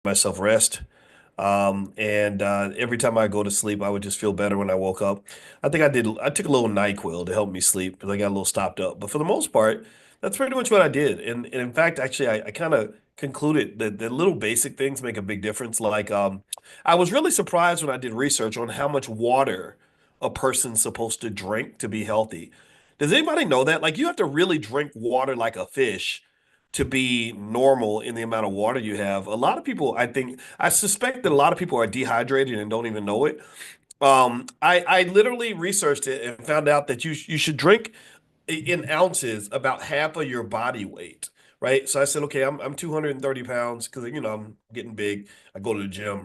myself rest. And every time I go to sleep, I would just feel better when I woke up. I took a little NyQuil to help me sleep because I got a little stopped up. But for the most part, that's pretty much what I did. And in fact, actually, I kind of concluded that the little basic things make a big difference. I was really surprised when I did research on how much water a person's supposed to drink to be healthy. Does anybody know that? Like, you have to really drink water like a fish to be normal in the amount of water you have. A lot of people, I suspect that a lot of people are dehydrated and don't even know it. I literally researched it and found out that you should drink in ounces about half of your body weight, right? So I said, okay, I'm 230 pounds because I'm getting big. I go to the gym,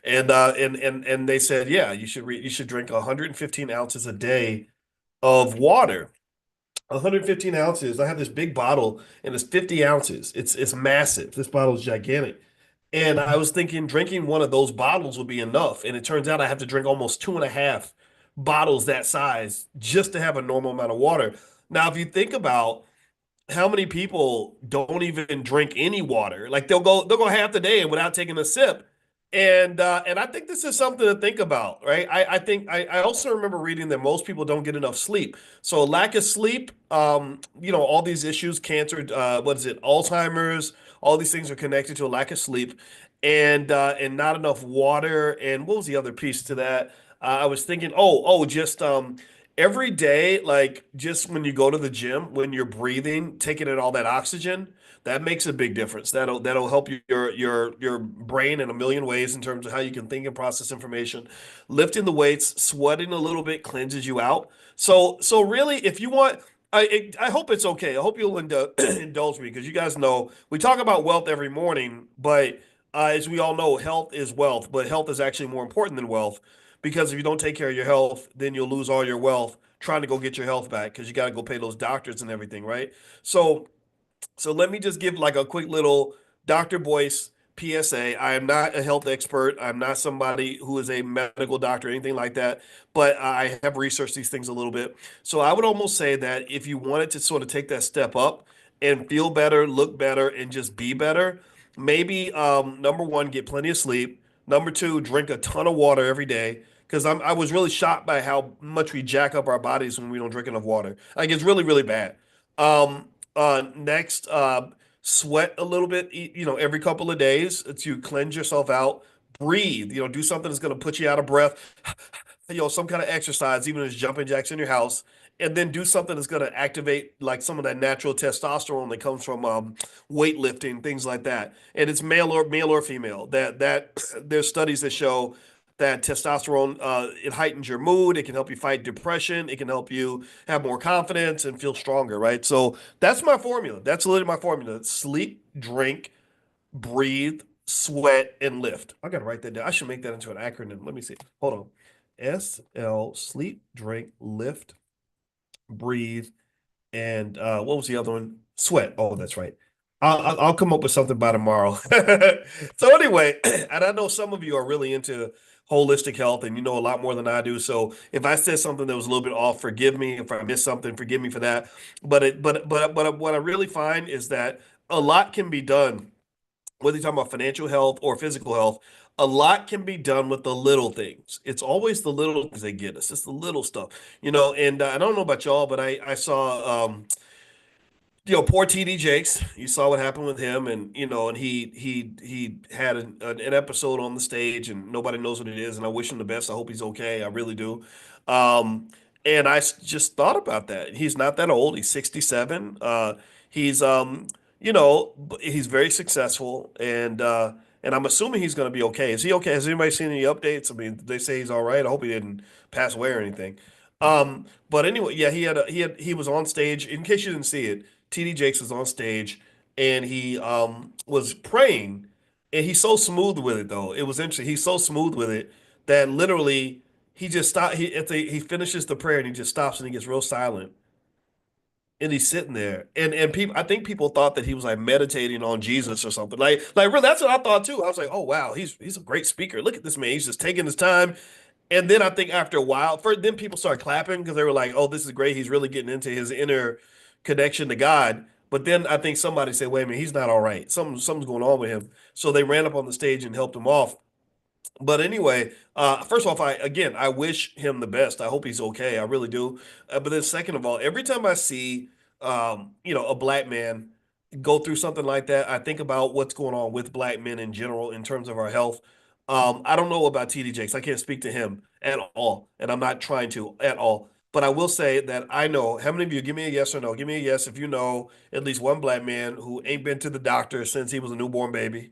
and they said, yeah, you should drink 115 ounces a day of water. 115 ounces. I have this big bottle and it's 50 ounces. It's massive. This bottle is gigantic. And I was thinking drinking one of those bottles would be enough. And it turns out I have to drink almost two and a half bottles that size just to have a normal amount of water. Now, if you think about how many people don't even drink any water, like they'll go half the day without taking a sip. And I think this is something to think about, right? I also remember reading that most people don't get enough sleep. So lack of sleep, all these issues, cancer, what is it, Alzheimer's, all these things are connected to a lack of sleep and not enough water. And what was the other piece to that? I was thinking, just every day, like just when you go to the gym, when you're breathing, taking in all that oxygen, that makes a big difference. That'll help your brain in a million ways in terms of how you can think and process information. Lifting the weights, sweating a little bit cleanses you out. So really, if you want, I hope it's okay. I hope you'll indulge me because you guys know we talk about wealth every morning, but as we all know, health is wealth, but health is actually more important than wealth because if you don't take care of your health, then you'll lose all your wealth trying to go get your health back because you got to go pay those doctors and everything, right? So so let me just give like a quick little Dr. Boyce PSA. I am not a health expert. I'm not somebody who is a medical doctor or anything like that, but I have researched these things a little bit. So I would almost say that if you wanted to sort of take that step up and feel better, look better, and just be better, maybe number one, get plenty of sleep. Number two, drink a ton of water every day. Because I was really shocked by how much we jack up our bodies when we don't drink enough water. Like it's really, really bad. Next, sweat a little bit, every couple of days to cleanse yourself out. Breathe, do something that's going to put you out of breath. Some kind of exercise, even if it's jumping jacks in your house, and then do something that's going to activate like some of that natural testosterone that comes from weightlifting, things like that. And it's male or female. That there's studies that show that testosterone it heightens your mood. It can help you fight depression. It can help you have more confidence and feel stronger, right? So that's my formula. That's literally my formula. Sleep, drink, breathe, sweat, and lift. I gotta write that down. I should make that into an acronym. Let me see. Hold on. SL, sleep, drink, lift, breathe, and what was the other one? Sweat. Oh, that's right. I'll come up with something by tomorrow. So anyway, and I know some of you are really into holistic health and you know a lot more than I do. So if I said something that was a little bit off, forgive me. If I missed something, forgive me for that. But what I really find is that a lot can be done, whether you're talking about financial health or physical health, a lot can be done with the little things. It's always the little things that get us. It's the little stuff, And I don't know about y'all, but I saw poor TD Jakes. You saw what happened with him, and and he had an episode on the stage, and nobody knows what it is. And I wish him the best. I hope he's okay. I really do. Um, and just thought about that. He's not that old. He's 67. He's he's very successful, and I'm assuming he's going to be okay. Is he okay? Has anybody seen any updates? I mean, they say he's all right. I hope he didn't pass away or anything. But anyway, yeah, he was on stage. In case you didn't see it, TD Jakes was on stage and he was praying, and he's so smooth with it though. It was interesting. He's so smooth with it that literally he just stopped. He finishes the prayer and he just stops and he gets real silent and he's sitting there. And people, I think people thought that he was like meditating on Jesus or something. Like really, that's what I thought too. I was like, oh wow, he's a great speaker. Look at this man. He's just taking his time. And then I think after a while, first then people started clapping because they were like, "Oh, this is great. He's really getting into his inner connection to God." But then I think somebody said, wait a minute, he's not all right. Something's going on with him. So they ran up on the stage and helped him off. But anyway, first off, I wish him the best. I hope he's okay. I really do. But then second of all, every time I see a black man go through something like that, I think about what's going on with black men in general in terms of our health. I don't know about TD Jakes. I can't speak to him at all, and I'm not trying to at all. But I will say that I know how many of you give me a yes or no. Give me a yes if you know at least one black man who ain't been to the doctor since he was a newborn baby.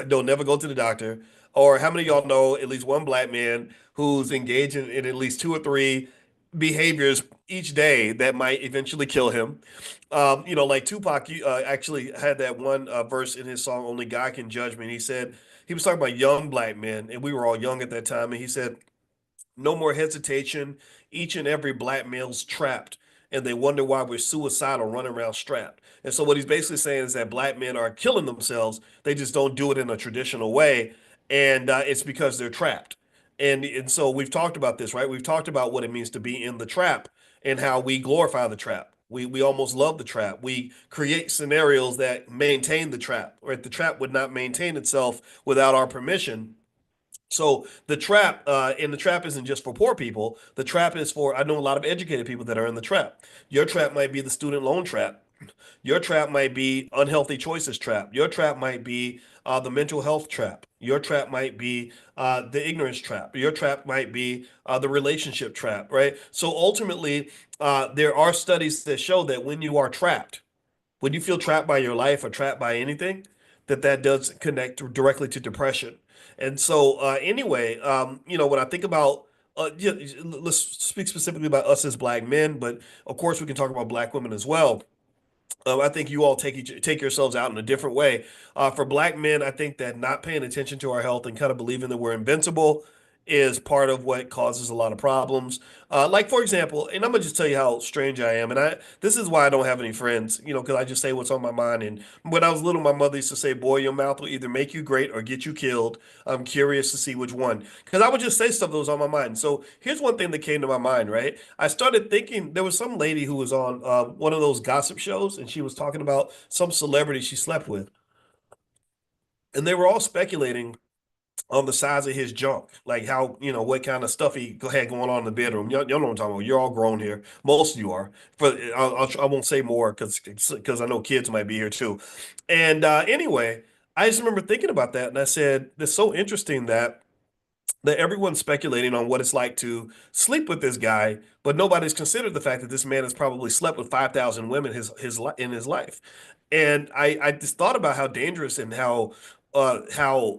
Don't never go to the doctor. Or how many of y'all know at least one black man who's engaged in at least two or three behaviors each day that might eventually kill him? Like Tupac actually had that one verse in his song, Only God Can Judge Me. And he said, he was talking about young black men, and we were all young at that time. And he said, no more hesitation. Each and every black male's trapped, and they wonder why we're suicidal, running around strapped. And so what he's basically saying is that black men are killing themselves. They just don't do it in a traditional way, and it's because they're trapped. And so we've talked about this, right? We've talked about what it means to be in the trap and how we glorify the trap. We almost love the trap. We create scenarios that maintain the trap, right? The trap would not maintain itself without our permission. So the trap, and the trap isn't just for poor people. The trap is for, I know a lot of educated people that are in the trap. Your trap might be the student loan trap. Your trap might be unhealthy choices trap. Your trap might be the mental health trap. Your trap might be the ignorance trap. Your trap might be the relationship trap, right? So ultimately, there are studies that show that when you are trapped, when you feel trapped by your life or trapped by anything, that does connect directly to depression. And so, anyway, when I think about, yeah, let's speak specifically about us as black men, but of course we can talk about black women as well. I think you all take yourselves out in a different way. For black men, I think that not paying attention to our health and kind of believing that we're invincible is part of what causes a lot of problems. Like for example, and I'm gonna just tell you how strange I am, and I this is why I don't have any friends, because I just say what's on my mind. And when I was little, my mother used to say, "Boy, your mouth will either make you great or get you killed. I'm curious to see which one." Because I would just say stuff that was on my mind. So here's one thing that came to my mind, right? I started thinking there was some lady who was on one of those gossip shows, and she was talking about some celebrity she slept with, and they were all speculating on the size of his junk, like how, what kind of stuff he had going on in the bedroom. Y'all know what I'm talking about. You're all grown here. Most of you are. But I won't say more because I know kids might be here too. And anyway, I just remember thinking about that, and I said, "It's so interesting that everyone's speculating on what it's like to sleep with this guy, but nobody's considered the fact that this man has probably slept with 5,000 women in his life." And I just thought about how dangerous and how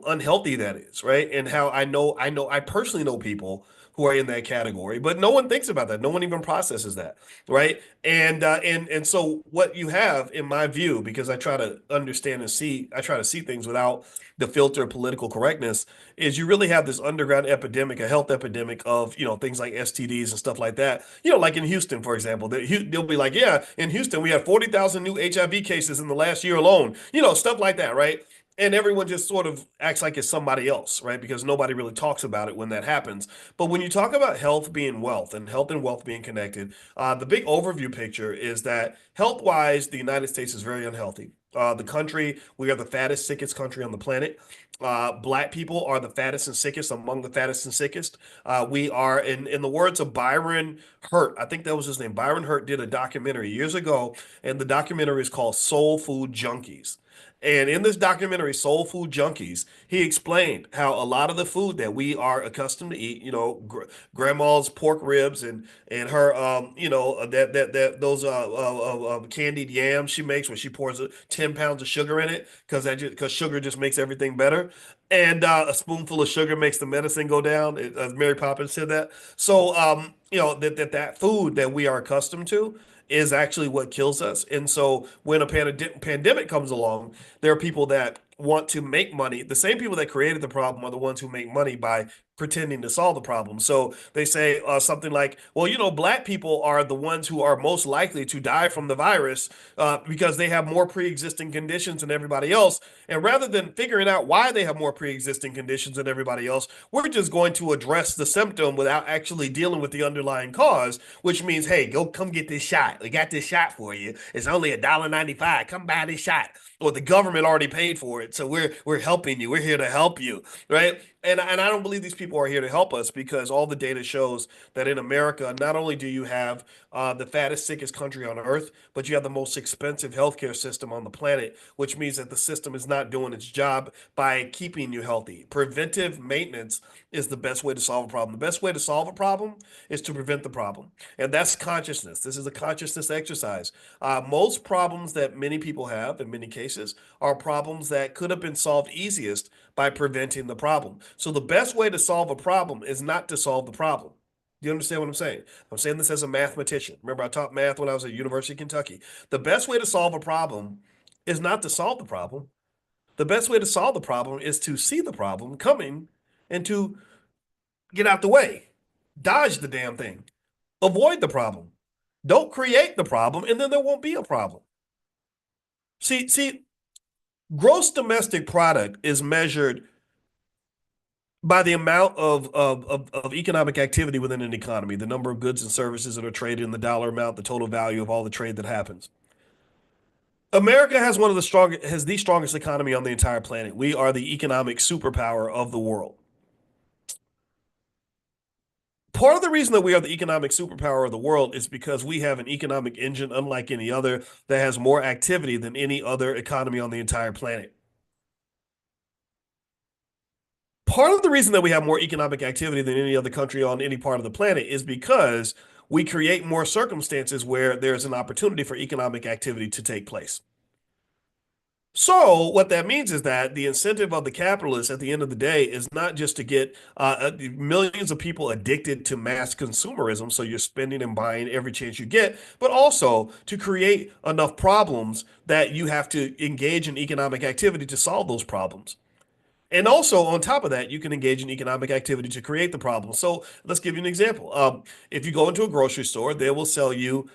unhealthy that is, right? And how I personally know people who are in that category, but no one thinks about that. No one even processes that, right? And so what you have, in my view, because I try to understand and see, I try to see things without the filter of political correctness, is you really have this underground epidemic, a health epidemic of, things like STDs and stuff like that. Like in Houston, for example, they'll be like, yeah, in Houston, we had 40,000 new HIV cases in the last year alone, stuff like that, right? And everyone just sort of acts like it's somebody else, right? Because nobody really talks about it when that happens. But when you talk about health being wealth and health and wealth being connected, the big overview picture is that health-wise, the United States is very unhealthy. The country, we are the fattest, sickest country on the planet. Black people are the fattest and sickest among the fattest and sickest. We are, in the words of Byron Hurt, I think that was his name. Byron Hurt did a documentary years ago, and the documentary is called Soul Food Junkies. And in this documentary, Soul Food Junkies, he explained how a lot of the food that we are accustomed to eat, grandma's pork ribs and her, that those candied yams she makes when she pours 10 pounds of sugar in it because sugar just makes everything better, and a spoonful of sugar makes the medicine go down. As Mary Poppins said that. So, that food that we are accustomed to is actually what kills us. And so when a pandemic comes along, there are people that want to make money. The same people that created the problem are the ones who make money by pretending to solve the problem. So they say something like, well, black people are the ones who are most likely to die from the virus because they have more pre-existing conditions than everybody else. And rather than figuring out why they have more pre-existing conditions than everybody else, we're just going to address the symptom without actually dealing with the underlying cause, which means, hey, go come get this shot. We got this shot for you. It's only $1.95. Come buy this shot. Or the government already paid for it. So we're helping you. We're here to help you, right? And I don't believe these people are here to help us because all the data shows that in America, not only do you have the fattest, sickest country on earth, but you have the most expensive healthcare system on the planet, which means that the system is not doing its job by keeping you healthy. Preventive maintenance is the best way to solve a problem. The best way to solve a problem is to prevent the problem. And that's consciousness. This is a consciousness exercise. Most problems that many people have, in many cases, are problems that could have been solved easiest by preventing the problem. So the best way to solve a problem is not to solve the problem. Do you understand what I'm saying? I'm saying this as a mathematician. Remember, I taught math when I was at University of Kentucky. The best way to solve a problem is not to solve the problem. The best way to solve the problem is to see the problem coming and to get out the way, dodge the damn thing, avoid the problem. Don't create the problem, and then there won't be a problem. See, gross domestic product is measured by the amount of economic activity within an economy, the number of goods and services that are traded, and the dollar amount, the total value of all the trade that happens. America has one of the strongest, has the strongest economy on the entire planet. We are the economic superpower of the world. Part of the reason that we are the economic superpower of the world is because we have an economic engine unlike any other that has more activity than any other economy on the entire planet. Part of the reason that we have more economic activity than any other country on any part of the planet is because we create more circumstances where there's an opportunity for economic activity to take place. So what that means is that the incentive of the capitalist at the end of the day is not just to get millions of people addicted to mass consumerism, so you're spending and buying every chance you get, but also to create enough problems that you have to engage in economic activity to solve those problems. And also, on top of that, you can engage in economic activity to create the problem. So let's give you an example. If you go into a grocery store, they will sell you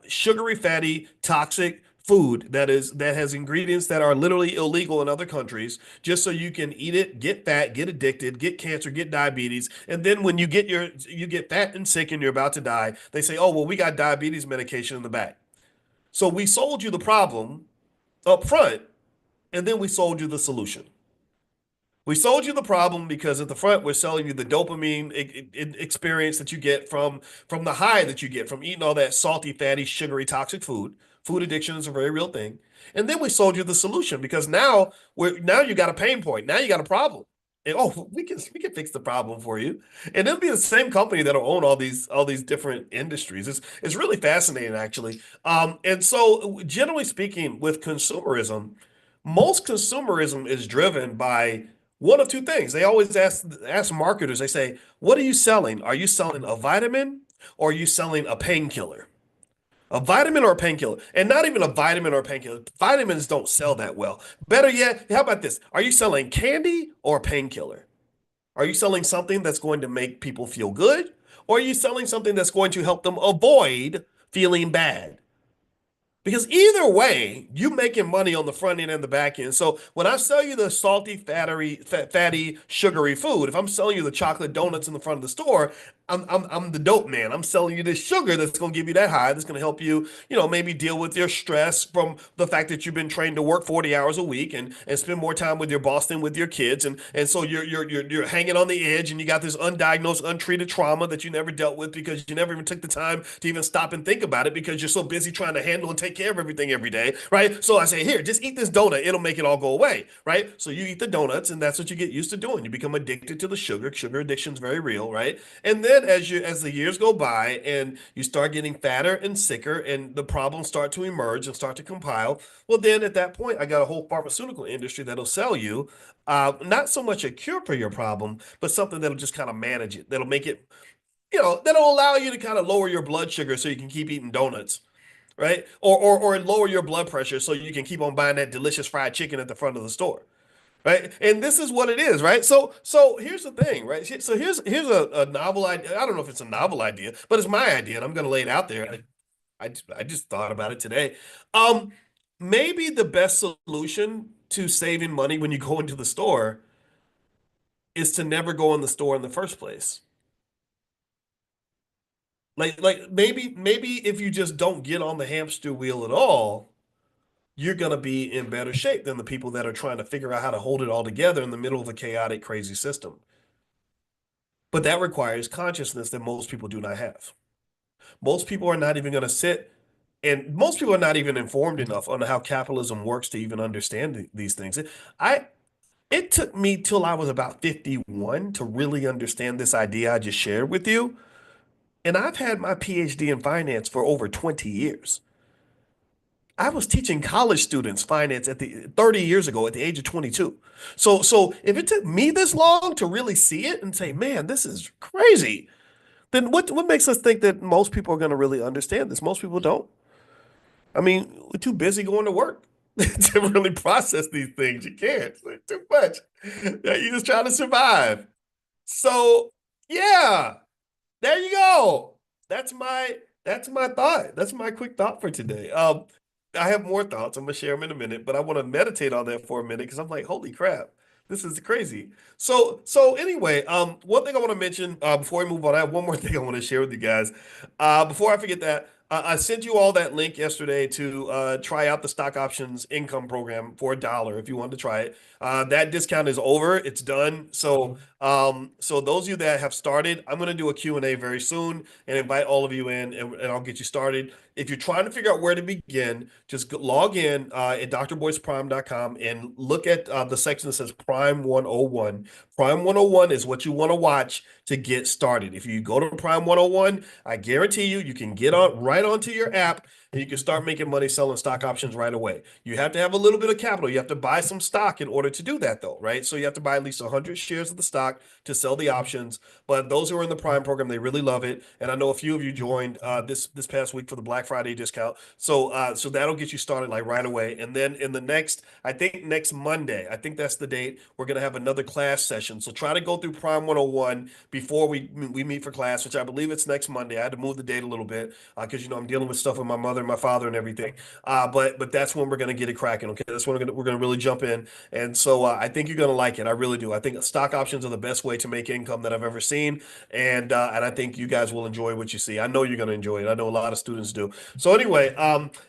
sugary, fatty, toxic food that has ingredients that are literally illegal in other countries, just so you can eat it, get fat, get addicted, get cancer, get diabetes, and then when you get fat and sick and you're about to die, they say, "Oh, well, we got diabetes medication in the back." So we sold you the problem up front, and then we sold you the solution. We sold you the problem because at the front we're selling you the dopamine experience that you get from the high that you get from eating all that salty, fatty, sugary, toxic food. Food addiction is a very real thing. And then we sold you the solution because now you got a pain point. Now you got a problem. And oh, we can fix the problem for you. And it'll be the same company that'll own all these different industries. It's really fascinating actually. And so generally speaking, with consumerism, most consumerism is driven by one of two things. They always ask marketers, they say, "What are you selling? Are you selling a vitamin or are you selling a painkiller?" A vitamin or a painkiller, and not even a vitamin or a painkiller. Vitamins don't sell that well. Better yet, how about this? Are you selling candy or a painkiller? Are you selling something that's going to make people feel good? Or are you selling something that's going to help them avoid feeling bad? Because either way, you making money on the front end and the back end. So when I sell you the salty, fatty, sugary food, if I'm selling you the chocolate donuts in the front of the store, I'm the dope man. I'm selling you this sugar that's going to give you that high. That's going to help you, maybe deal with your stress from the fact that you've been trained to work 40 hours a week and spend more time with your boss than with your kids. And so you're hanging on the edge and you got this undiagnosed, untreated trauma that you never dealt with because you never even took the time to even stop and think about it because you're so busy trying to handle and take care of everything every day, right? So I say, here, just eat this donut. It'll make it all go away, right? So you eat the donuts and that's what you get used to doing. You become addicted to the sugar. Sugar addiction is very real, right? And then as the years go by and you start getting fatter and sicker and the problems start to emerge and start to compile, well, then at that point, I got a whole pharmaceutical industry that'll sell you not so much a cure for your problem, but something that'll just kind of manage it. That'll make it, that'll allow you to kind of lower your blood sugar so you can keep eating donuts, right? Or lower your blood pressure so you can keep on buying that delicious fried chicken at the front of the store. right? And this is what it is, right? So here's the thing, right? So here's a novel idea. I don't know if it's a novel idea, but it's my idea, and I'm going to lay it out there. I just thought about it today. Um, Maybe the best solution to saving money when you go into the store is to never go in the store in the first place. Like maybe if you just don't get on the hamster wheel at all, you're gonna be in better shape than the people that are trying to figure out how to hold it all together in the middle of a chaotic, crazy system. But that requires consciousness that most people do not have. Most people are not even gonna sit, and most people are not even informed enough on how capitalism works to even understand these things. I it took me till I was about 51 to really understand this idea I just shared with you. And I've had my PhD in finance for over 20 years. I was teaching college students finance at the 30 years ago at the age of 22. So if it took me this long to really see it and say, man, this is crazy, then what makes us think that most people are going to really understand this? Most people don't. I mean, we're too busy going to work to really process these things. You can't. It's like too much. Yeah, you're just trying to survive. So, yeah. There you go. That's my thought. That's my quick thought for today. I have more thoughts. I'm gonna share them in a minute, but I want to meditate on that for a minute because I'm like, holy crap, this is crazy. So anyway, one thing I want to mention before we move on, I have one more thing I want to share with you guys. Before I forget that, I sent you all that link yesterday to try out the stock options income program for $1 if you want to try it. That discount is over. It's done. So those of you that have started, I'm going to do a Q&A very soon and invite all of you in, and I'll get you started. If you're trying to figure out where to begin, just log in at drboyceprime.com and look at the section that says Prime 101. Prime 101 is what you want to watch to get started. If you go to Prime 101, I guarantee you can get on right onto your app and you can start making money selling stock options right away. You have to have a little bit of capital. You have to buy some stock in order to do that, though, right? So you have to buy at least 100 shares of the stock to sell the options. But those who are in the Prime program, they really love it. And I know a few of you joined this past week for the Black Friday discount. So that'll get you started like right away. And then in the next, I think next Monday, I think that's the date, we're gonna have another class session. So try to go through Prime 101 before we meet for class, which I believe it's next Monday. I had to move the date a little bit because I'm dealing with stuff with my mother and my father and everything. But that's when we're gonna get it cracking. Okay, that's when we're gonna really jump in. And so I think you're gonna like it. I really do. I think stock options are the best way to make income that I've ever seen, and I think you guys will enjoy what you see. I know you're gonna enjoy it. I know a lot of students do. So anyway,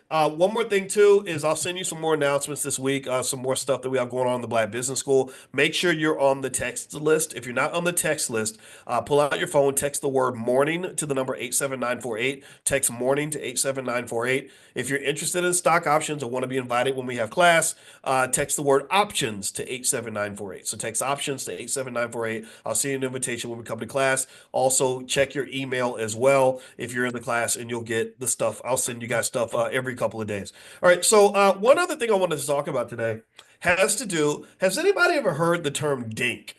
one more thing too is I'll send you some more announcements this week, some more stuff that we have going on in the Black Business School. Make sure you're on the text list. If you're not on the text list, pull out your phone, text the word morning to the number 87948. Text morning to 87948. If you're interested in stock options or want to be invited when we have class, text the word options to 87948. So text options to 87948. I'll send you an invitation when we come to class. Also, check your email as well if you're in the class, and you'll get the stuff. I'll send you guys stuff every couple of days. All right. So one other thing I wanted to talk about today has anybody ever heard the term DINK?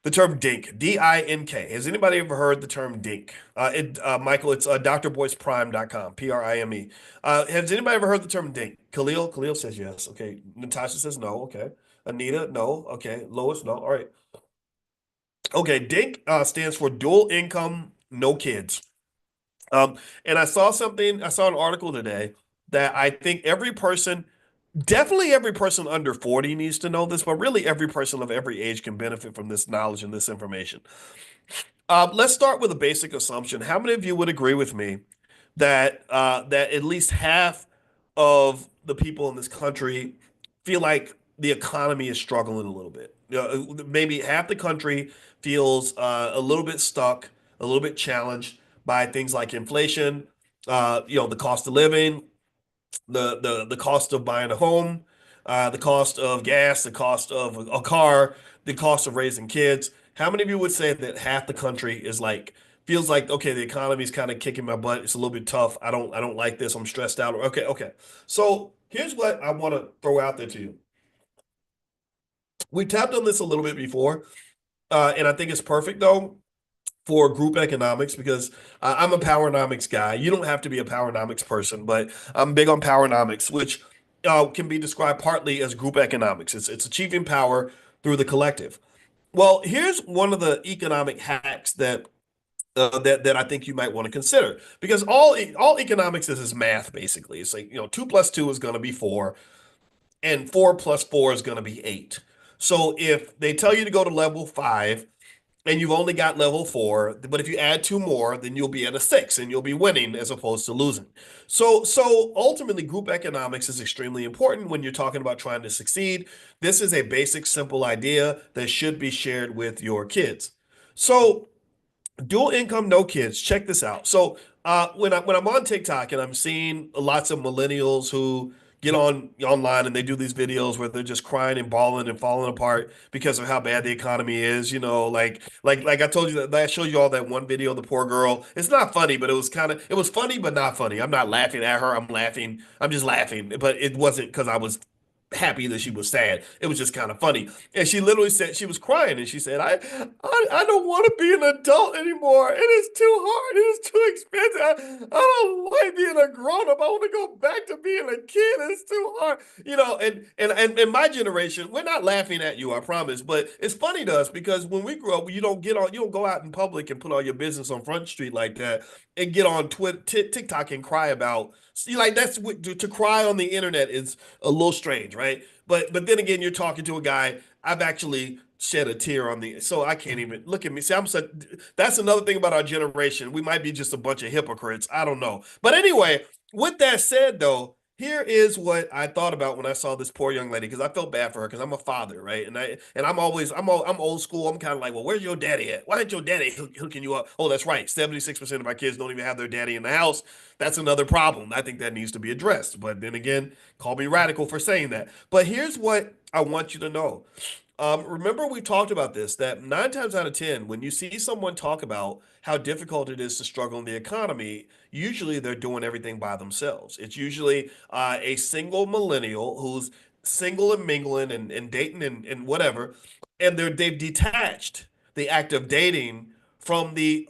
The term DINK, DINK. Has anybody ever heard the term DINK? Michael, it's drboyceprime.com, PRIME. Has anybody ever heard the term DINK? Khalil says yes. Okay. Natasha says no. Okay. Anita, no. Okay. Lois, no. All right. Okay. DINK stands for dual income, no kids. Um, and I saw an article today that I think definitely every person under 40 needs to know this, but really every person of every age can benefit from this knowledge and this information. Let's start with a basic assumption. How many of you would agree with me that at least half of the people in this country feel like the economy is struggling a little bit? Maybe half the country feels a little bit stuck, a little bit challenged by things like inflation, the cost of living, the cost of buying a home, the cost of gas, the cost of a car, the cost of raising kids. How many of you would say that half the country is like feels like okay, the economy's kind of kicking my butt. It's a little bit tough. I don't like this. I'm stressed out. Okay. So here's what I want to throw out there to you. We tapped on this a little bit before, and I think it's perfect though for group economics because I'm a powernomics guy. You don't have to be a powernomics person, but I'm big on powernomics, which can be described partly as group economics. It's achieving power through the collective. Well, here's one of the economic hacks that I think you might want to consider, because all economics is math basically. It's like, 2 plus 2 is going to be 4, and 4 plus 4 is going to be 8. So if they tell you to go to level 5 and you've only got level 4, but if you add two more, then you'll be at a 6 and you'll be winning as opposed to losing. So ultimately, group economics is extremely important when you're talking about trying to succeed. This is a basic, simple idea that should be shared with your kids. So dual income, no kids. Check this out. So when I'm on TikTok and I'm seeing lots of millennials who get on online and they do these videos where they're just crying and bawling and falling apart because of how bad the economy is, like I told you that I showed you all that one video of the poor girl. It's not funny, but it was funny but not funny. I'm not laughing at her. I'm just laughing, but it wasn't because I was happy that she was sad. It was just kind of funny. And she literally said she was crying and she said, I don't want to be an adult anymore. It is too hard. It is too expensive. I don't like being a grown up. I want to go back to being a kid. It's too hard. And in my generation, we're not laughing at you, I promise. But it's funny to us because when we grow up, you don't go out in public and put all your business on Front Street like that and get on Twitter, TikTok and cry about. See, like to cry on the internet is a little strange, right? But then again, you're talking to a guy. I've actually shed a tear on the, so I can't even look at me. See, I'm such. That's another thing about our generation. We might be just a bunch of hypocrites. I don't know. But anyway, with that said, though, here is what I thought about when I saw this poor young lady, because I felt bad for her because I'm a father, right? And I'm old school. I'm kind of like, well, where's your daddy at? Why ain't your daddy hooking you up? Oh, that's right. 76% of my kids don't even have their daddy in the house. That's another problem. I think that needs to be addressed. But then again, call me radical for saying that. But here's what I want you to know. Remember, we talked about this, that 9 times out of 10, when you see someone talk about how difficult it is to struggle in the economy, usually they're doing everything by themselves. It's usually a single millennial who's single and mingling and dating and whatever, and they've detached the act of dating from the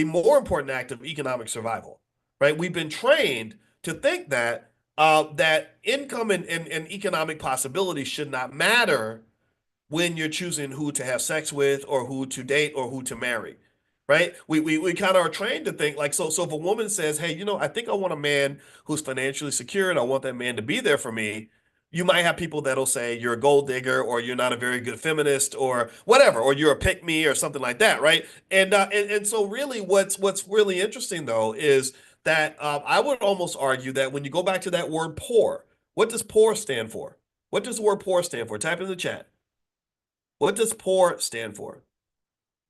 more important act of economic survival, right? We've been trained to think that income and economic possibilities should not matter when you're choosing who to have sex with or who to date or who to marry, right? We kind of are trained to think like, so if a woman says, hey, I think I want a man who's financially secure and I want that man to be there for me, you might have people that'll say you're a gold digger or you're not a very good feminist or whatever, or you're a pick me or something like that, right? And so really what's really interesting though is that I would almost argue that when you go back to that word poor, what does poor stand for? What does the word poor stand for? Type in the chat. What does poor stand for?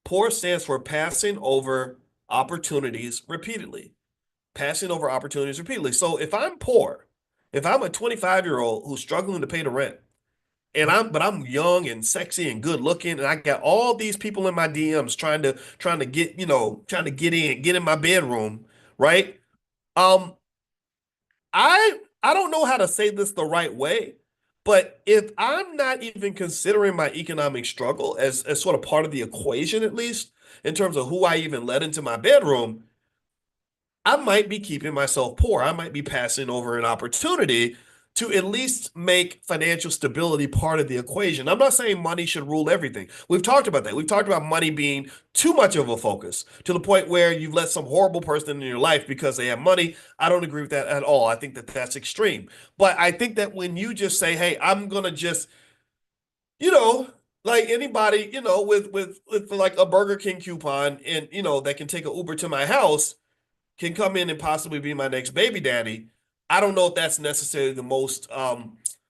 Poor stands for passing over opportunities repeatedly. Passing over opportunities repeatedly. So if I'm poor, if I'm a 25-year-old who's struggling to pay the rent, but I'm young and sexy and good looking, and I got all these people in my DMs trying to get, trying to get in my bedroom, right? Um, I don't know how to say this the right way, but if I'm not even considering my economic struggle as sort of part of the equation, at least in terms of who I even let into my bedroom, I might be keeping myself poor. I might be passing over an opportunity to at least make financial stability part of the equation. I'm not saying money should rule everything. We've talked about that. We've talked about money being too much of a focus to the point where you've let some horrible person in your life because they have money. I don't agree with that at all. I think that that's extreme. But I think that when you just say, hey, I'm going to just, you know, like anybody, with like a Burger King coupon and, that can take an Uber to my house can come in and possibly be my next baby daddy, I don't know if that's necessarily the most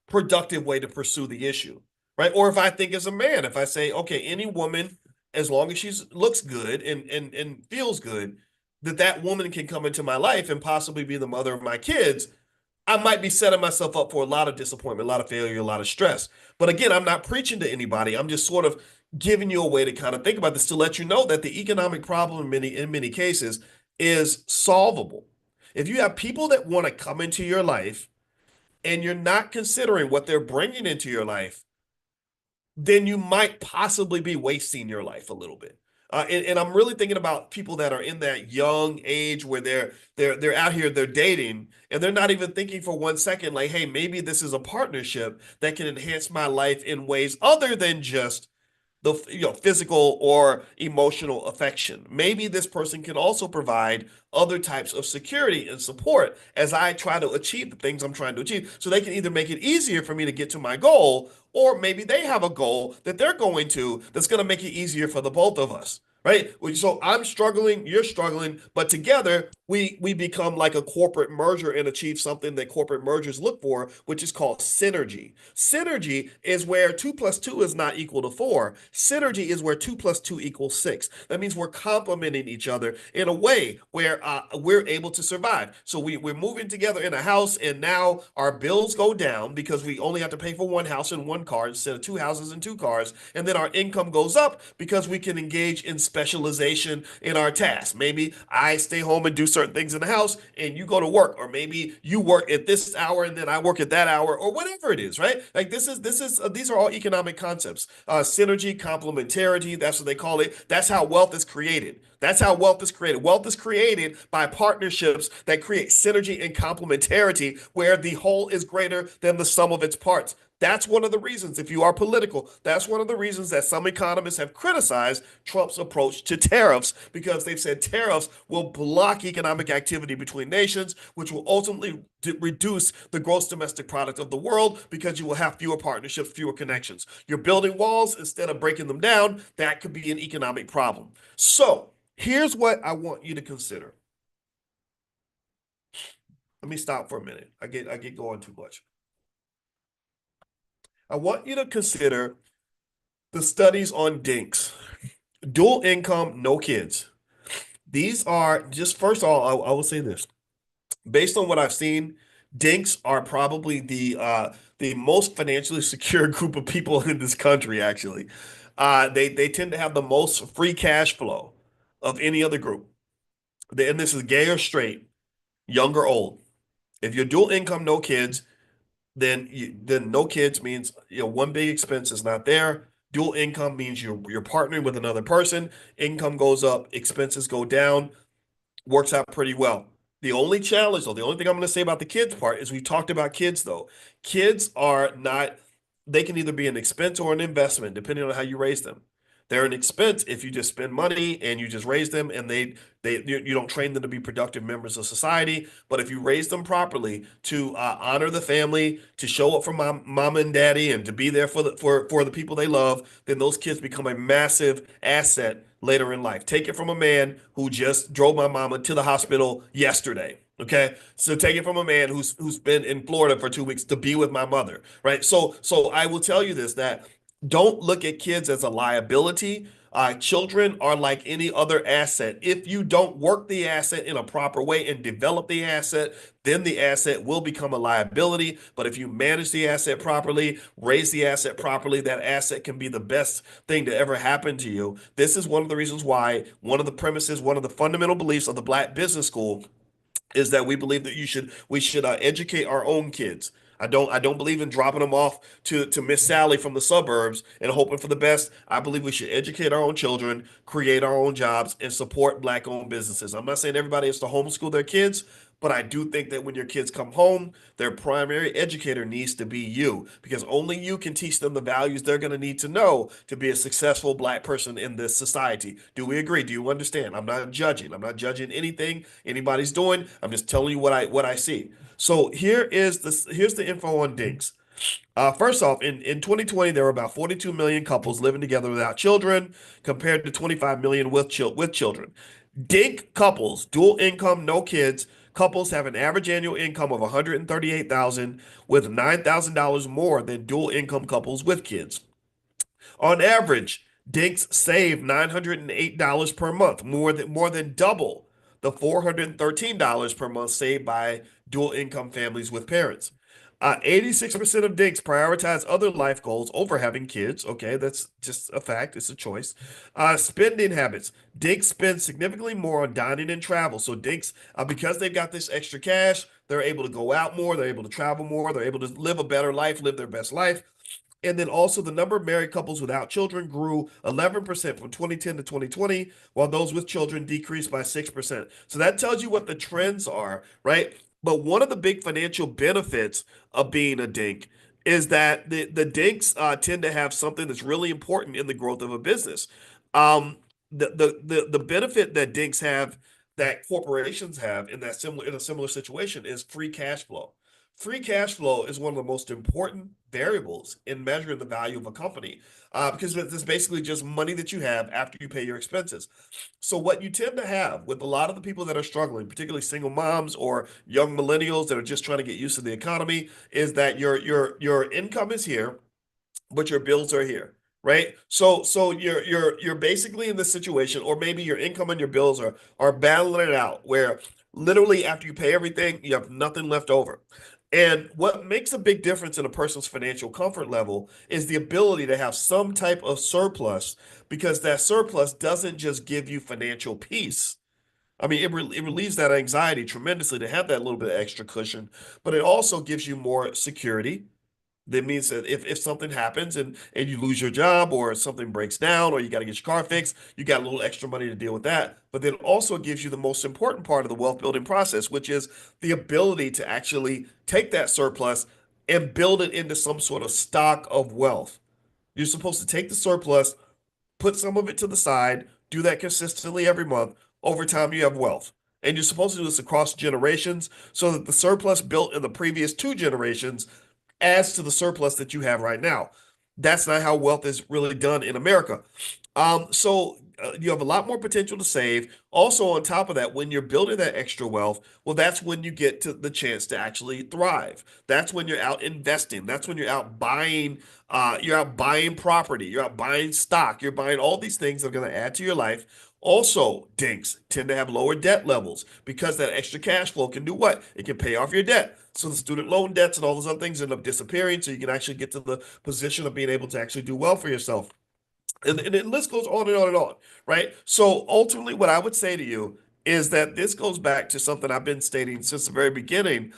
productive way to pursue the issue, right? Or if I think as a man, if I say, okay, any woman, as long as she looks good and feels good, that woman can come into my life and possibly be the mother of my kids, I might be setting myself up for a lot of disappointment, a lot of failure, a lot of stress. But again, I'm not preaching to anybody. I'm just sort of giving you a way to kind of think about this to let you know that the economic problem in many cases is solvable. If you have people that want to come into your life and you're not considering what they're bringing into your life, then you might possibly be wasting your life a little bit. And I'm really thinking about people that are in that young age where they're out here, they're dating, and they're not even thinking for 1 second, like, hey, maybe this is a partnership that can enhance my life in ways other than just the physical or emotional affection. Maybe this person can also provide other types of security and support as I try to achieve the things I'm trying to achieve. So they can either make it easier for me to get to my goal, or maybe they have a goal that they're going to that's going to make it easier for the both of us. Right. So I'm struggling, you're struggling, but together we become like a corporate merger and achieve something that corporate mergers look for, which is called synergy. Synergy is where 2 plus 2 is not equal to 4. Synergy is where 2 plus 2 equals 6. That means we're complementing each other in a way where we're able to survive. So we're moving together in a house, and now our bills go down because we only have to pay for one house and one car instead of two houses and two cars. And then our income goes up because we can engage in specialization in our tasks. Maybe I stay home and do certain things in the house, and you go to work, or maybe you work at this hour and then I work at that hour, or whatever it is, right? Like these are all economic concepts. Synergy, complementarity, that's what they call it. That's how wealth is created. That's how wealth is created. Wealth is created by partnerships that create synergy and complementarity, where the whole is greater than the sum of its parts. That's one of the reasons, if you are political, that's one of the reasons that some economists have criticized Trump's approach to tariffs, because they've said tariffs will block economic activity between nations, which will ultimately reduce the gross domestic product of the world, because you will have fewer partnerships, fewer connections. You're building walls instead of breaking them down. That could be an economic problem. So here's what I want you to consider. Let me stop for a minute. I get going too much. I want you to consider the studies on dinks. Dual income, no kids. These are just, first of all, I will say this. Based on what I've seen, dinks are probably the most financially secure group of people in this country, actually. They tend to have the most free cash flow of any other group. And this is gay or straight, young or old. If you're dual income, no kids, then no kids means one big expense is not there. Dual income means you're partnering with another person. Income goes up, expenses go down. Works out pretty well. The only challenge, though, the only thing I'm going to say about the kids part is we talked about kids, though. Kids are not, they can either be an expense or an investment, depending on how you raise them. They're an expense if you just spend money and you just raise them, and you don't train them to be productive members of society. But if you raise them properly to honor the family, to show up for mom and daddy, and to be there for the people they love, then those kids become a massive asset later in life. Take it from a man who just drove my mama to the hospital yesterday. Okay, so take it from a man who's been in Florida for 2 weeks to be with my mother, right? So I will tell you this, that don't look at kids as a liability. Children are like any other asset. If you don't work the asset in a proper way and develop the asset, then the asset will become a liability. But if you manage the asset properly, raise the asset properly, that asset can be the best thing to ever happen to you. This is one of the reasons why one of the premises, one of the fundamental beliefs of the Black Business School is that we believe that we should educate our own kids. I don't believe in dropping them off to Miss Sally from the suburbs and hoping for the best. I believe we should educate our own children, create our own jobs, and support Black-owned businesses. I'm not saying everybody has to homeschool their kids, but I do think that when your kids come home, their primary educator needs to be you, because only you can teach them the values they're going to need to know to be a successful Black person in this society. Do we agree? Do you understand? I'm not judging. I'm not judging anything anybody's doing. I'm just telling you what I see. So here's the info on dinks. First off, in 2020, there were about 42 million couples living together without children, compared to 25 million with children. Dink couples, dual income, no kids. Couples have an average annual income of 138,000, with $9,000 more than dual income couples with kids. On average, dinks save $908 per month, more than double the $413 per month saved by dual income families with parents. 86% of dinks prioritize other life goals over having kids. Okay, that's just a fact. It's a choice. Spending habits. Dinks spend significantly more on dining and travel. So dinks, because they've got this extra cash, they're able to go out more. They're able to travel more. They're able to live a better life, live their best life. And then also the number of married couples without children grew 11% from 2010 to 2020, while those with children decreased by 6%. So that tells you what the trends are, right? But one of the big financial benefits of being a dink is that the dinks tend to have something that's really important in the growth of a business. Um, the benefit that dinks have that corporations have in a similar situation is free cash flow. Free cash flow is one of the most important variables in measuring the value of a company because it's basically just money that you have after you pay your expenses. So what you tend to have with a lot of the people that are struggling, particularly single moms or young millennials that are just trying to get used to the economy, is that your income is here, but your bills are here, right? So you're basically in this situation, or maybe your income and your bills are battling it out, where literally after you pay everything, you have nothing left over. And what makes a big difference in a person's financial comfort level is the ability to have some type of surplus, because that surplus doesn't just give you financial peace. I mean, it relieves that anxiety tremendously to have that little bit of extra cushion, but it also gives you more security. That means that if something happens and you lose your job or something breaks down or you got to get your car fixed, you got a little extra money to deal with that. But then also gives you the most important part of the wealth building process, which is the ability to actually take that surplus and build it into some sort of stock of wealth. You're supposed to take the surplus, put some of it to the side, do that consistently every month. Over time, you have wealth. And you're supposed to do this across generations so that the surplus built in the previous two generations adds to the surplus that you have right now. That's not how wealth is really done in America. So you have a lot more potential to save. Also, on top of that, when you're building that extra wealth, well, that's when you get to the chance to actually thrive. That's when you're out investing. That's when you're out buying. You're out buying property. You're out buying stock. You're buying all these things that are going to add to your life. Also, dinks tend to have lower debt levels because that extra cash flow can do what? It can pay off your debt. So the student loan debts and all those other things end up disappearing. So you can actually get to the position of being able to actually do well for yourself. And the list goes on and on and on, right? So ultimately, what I would say to you is that this goes back to something I've been stating since the very beginning,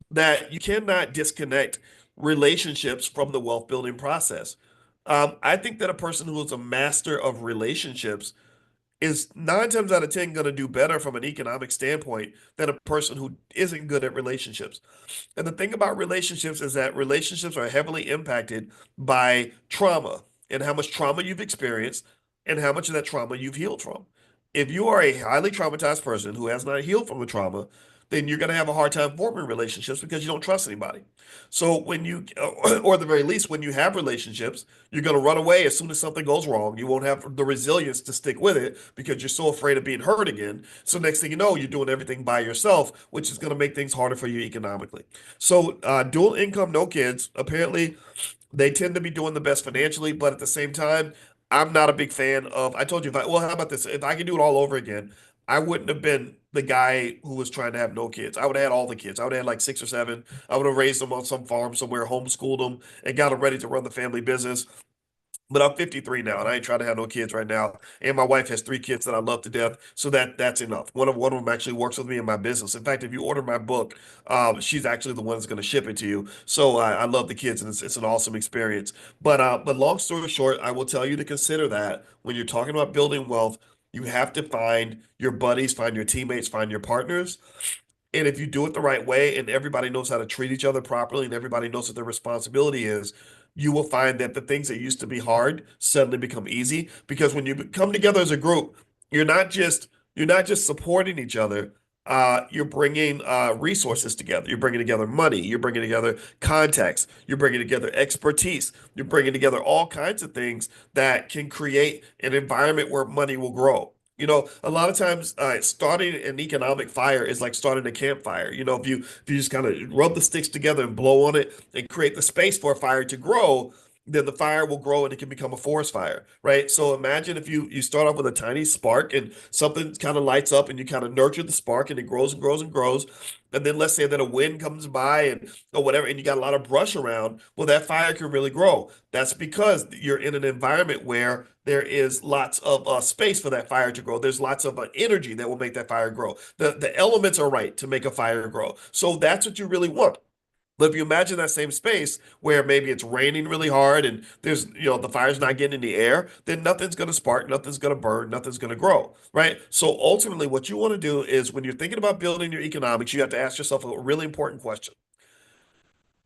that you cannot disconnect relationships from the wealth building process. I think that a person who is a master of relationships is 9 times out of 10 going to do better from an economic standpoint than a person who isn't good at relationships. And the thing about relationships is that relationships are heavily impacted by trauma and how much trauma you've experienced and how much of that trauma you've healed from. If you are a highly traumatized person who has not healed from the trauma, then you're going to have a hard time forming relationships because you don't trust anybody. So when you, or at the very least, when you have relationships, you're going to run away as soon as something goes wrong. You won't have the resilience to stick with it because you're so afraid of being hurt again. So next thing you know, you're doing everything by yourself, which is going to make things harder for you economically. So dual income, no kids. Apparently, they tend to be doing the best financially, but at the same time, I'm not a big fan of. I told you, well, how about this? If I could do it all over again, I wouldn't have been the guy who was trying to have no kids. I would have had all the kids. I would have had like 6 or 7. I would have raised them on some farm somewhere, homeschooled them, and got them ready to run the family business. But I'm 53 now, and I ain't trying to have no kids right now. And my wife has 3 kids that I love to death, so that's enough. One of them actually works with me in my business. In fact, if you order my book, she's actually the one that's going to ship it to you. So I love the kids, and it's an awesome experience. But long story short, I will tell you to consider that when you're talking about building wealth, you have to find your buddies, find your teammates, find your partners, and if you do it the right way and everybody knows how to treat each other properly and everybody knows what their responsibility is, you will find that the things that used to be hard suddenly become easy, because when you come together as a group, you're not just you're not just supporting each other. You're bringing resources together. You're bringing together money. You're bringing together contacts. You're bringing together expertise. You're bringing together all kinds of things that can create an environment where money will grow. A lot of times, starting an economic fire is like starting a campfire. If you just kind of rub the sticks together and blow on it and create the space for a fire to grow, then the fire will grow and it can become a forest fire, right? So imagine if you start off with a tiny spark and something kind of lights up and you kind of nurture the spark and it grows and grows and grows. And then let's say that a wind comes by and or whatever, and you got a lot of brush around, well, that fire can really grow. That's because you're in an environment where there is lots of space for that fire to grow. There's lots of energy that will make that fire grow. The elements are right to make a fire grow. So that's what you really want. But if you imagine that same space where maybe it's raining really hard and there's, the fire's not getting in the air, then nothing's going to spark, nothing's going to burn, nothing's going to grow, right? So ultimately, what you want to do is when you're thinking about building your economics, you have to ask yourself a really important question.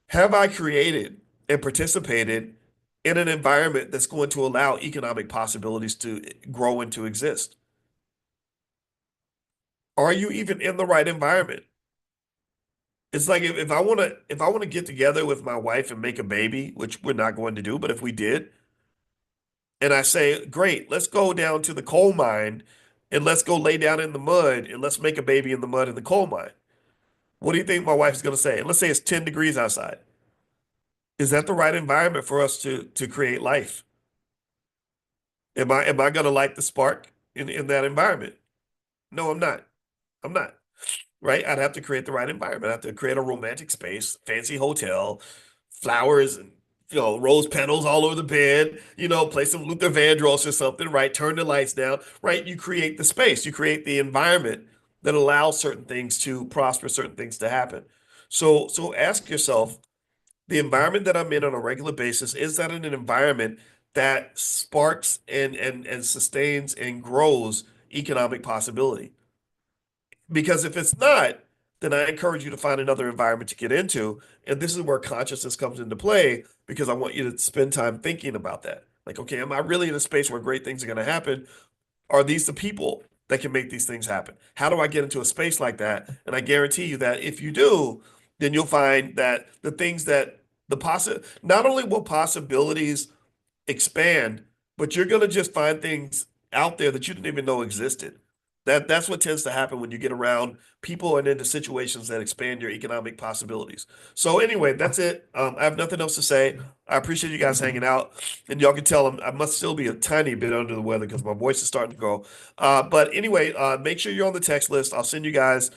Have I created and participated in an environment that's going to allow economic possibilities to grow and to exist? Are you even in the right environment? It's like if I want to get together with my wife and make a baby, which we're not going to do, but if we did, and I say, great, let's go down to the coal mine and let's go lay down in the mud and let's make a baby in the mud in the coal mine. What do you think my wife's going to say? And let's say it's 10 degrees outside. Is that the right environment for us to create life? Am I going to light the spark in that environment? No, I'm not. I'm not. Right? I'd have to create the right environment. I have to create a romantic space, fancy hotel, flowers and rose petals all over the bed, play some Luther Vandross or something, right? Turn the lights down, right? You create the space, you create the environment that allows certain things to prosper, certain things to happen. So ask yourself, the environment that I'm in on a regular basis, is that in an environment that sparks and sustains and grows economic possibility? Because if it's not, then I encourage you to find another environment to get into. And this is where consciousness comes into play because I want you to spend time thinking about that. Like, okay, am I really in a space where great things are going to happen? Are these the people that can make these things happen? How do I get into a space like that? And I guarantee you that if you do, then you'll find that the things that not only will possibilities expand, but you're going to just find things out there that you didn't even know existed. That's what tends to happen when you get around people and into situations that expand your economic possibilities. So anyway, that's it. I have nothing else to say. I appreciate you guys hanging out, and y'all can tell I must still be a tiny bit under the weather because my voice is starting to go. But anyway, make sure you're on the text list. I'll send you guys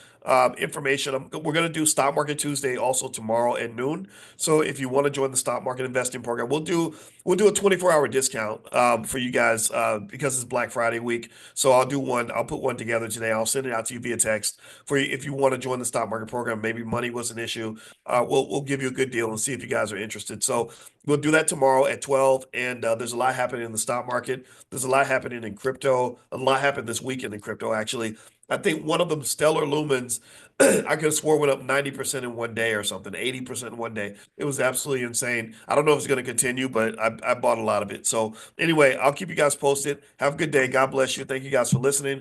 information. We're going to do Stock Market Tuesday also tomorrow at noon. So if you want to join the stock market investing program, we'll do a 24-hour discount for you guys because it's Black Friday week. So I'll do one. I'll put one together today. I'll send it out to you via text for you if you want to join the stock market program. Maybe money was an issue. We'll give you a good deal and see if you guys are interested. So we'll do that tomorrow at 12. And there's a lot happening in the stock market. There's a lot happening in crypto. A lot happened this weekend in crypto, actually. I think one of them, Stellar Lumens, I could have swore went up 90% in one day or something, 80% in one day. It was absolutely insane. I don't know if it's going to continue, but I bought a lot of it. So anyway, I'll keep you guys posted. Have a good day. God bless you. Thank you guys for listening.